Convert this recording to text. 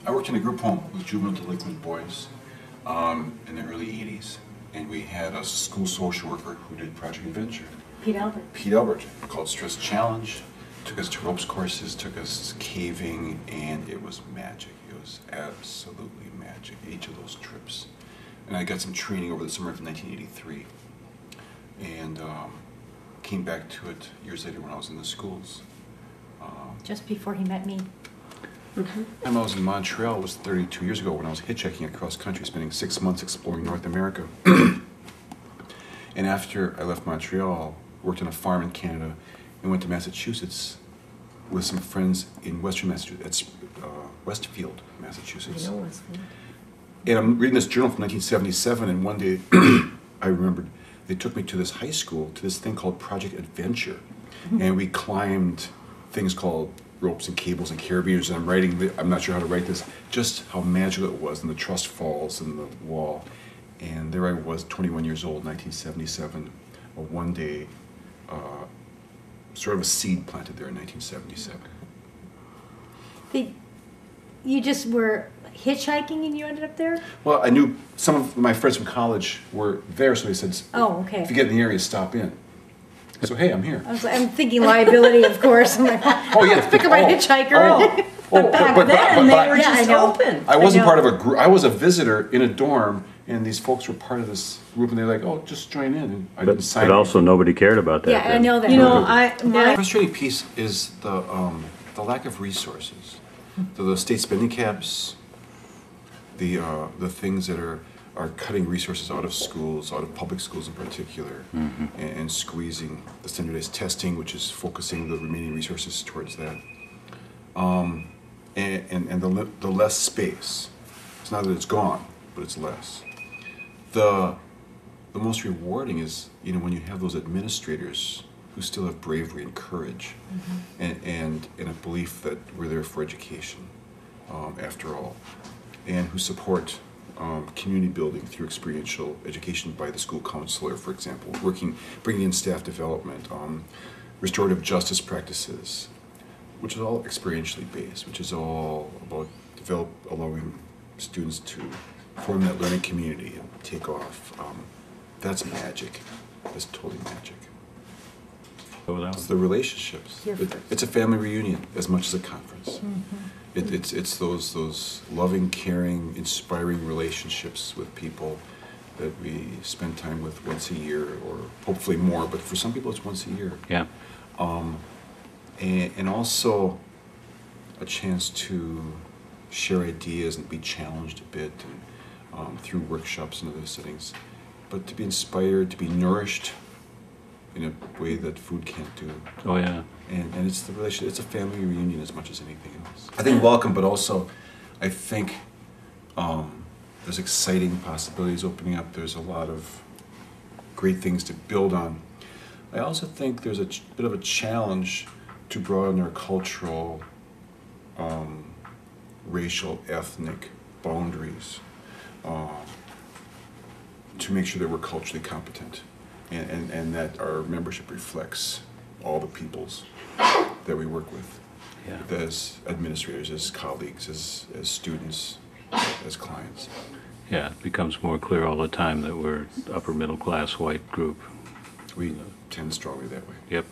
I worked in a group home with juvenile delinquent boys in the early 80s, and we had a school social worker who did Project Adventure. Pete Albert, called Stress Challenge. Took us to ropes courses, took us caving, and it was magic. It was absolutely magic, each of those trips. And I got some training over the summer of 1983, and came back to it years later when I was in the schools. Just before he met me. Mm-hmm. The time I was in Montreal was 32 years ago when I was hitchhiking across country, spending 6 months exploring North America. And after I left Montreal, worked on a farm in Canada, and went to Massachusetts with some friends in Western Massachusetts, Westfield, Massachusetts. I know Westfield. And I'm reading this journal from 1977, and one day I remembered they took me to this high school, to this thing called Project Adventure. Mm-hmm. And we climbed things called ropes and cables and carabiners, and I'm writing, I'm not sure how to write this, just how magical it was, and the trust falls and the wall. And there I was, 21 years old, 1977, one day, sort of a seed planted there in 1977. You just were hitchhiking and you ended up there? Well, I knew some of my friends from college were there, so they said, "Oh, okay. If you get in the area, stop in." So, hey, I'm here. I'm thinking liability, of course. I'm like, oh, yeah. Think of a hitchhiker. But back then, they were just open. I wasn't part of a group. I was a visitor in a dorm, and these folks were part of this group, and they're like, "Oh, just join in." And I didn't sign. But also, nobody cared about that. Yeah, then. I know that. You know, The frustrating piece is the lack of resources. The state spending caps, the things that are cutting resources out of schools, out of public schools in particular, mm-hmm. and squeezing the standardized testing, which is focusing the remaining resources towards that. And the less space. It's not that it's gone, but it's less. The most rewarding is, when you have those administrators who still have bravery and courage, mm-hmm. and a belief that we're there for education, after all, and who support community building through experiential education by the school counselor, for example, bringing in staff development, restorative justice practices, which is all experientially based, which is all about allowing students to form that learning community and take off. That's magic. That's totally magic. It's the relationships. It's a family reunion as much as a conference. Mm-hmm. It's those loving, caring, inspiring relationships with people that we spend time with once a year, or hopefully more, but for some people it's once a year. Yeah. And also a chance to share ideas and be challenged a bit, and through workshops and other settings, but to be inspired, to be nourished in a way that food can't do. Oh yeah. And it's the relationship. It's a family reunion as much as anything else. I think welcome, but also I think there's exciting possibilities opening up. There's a lot of great things to build on. I also think there's a bit of a challenge to broaden our cultural, racial, ethnic boundaries, to make sure that we're culturally competent, and that our membership reflects all the peoples that we work with, as administrators, as colleagues, as students, as clients. Yeah, it becomes more clear all the time that we're upper middle class white group. We tend strongly that way. Yep.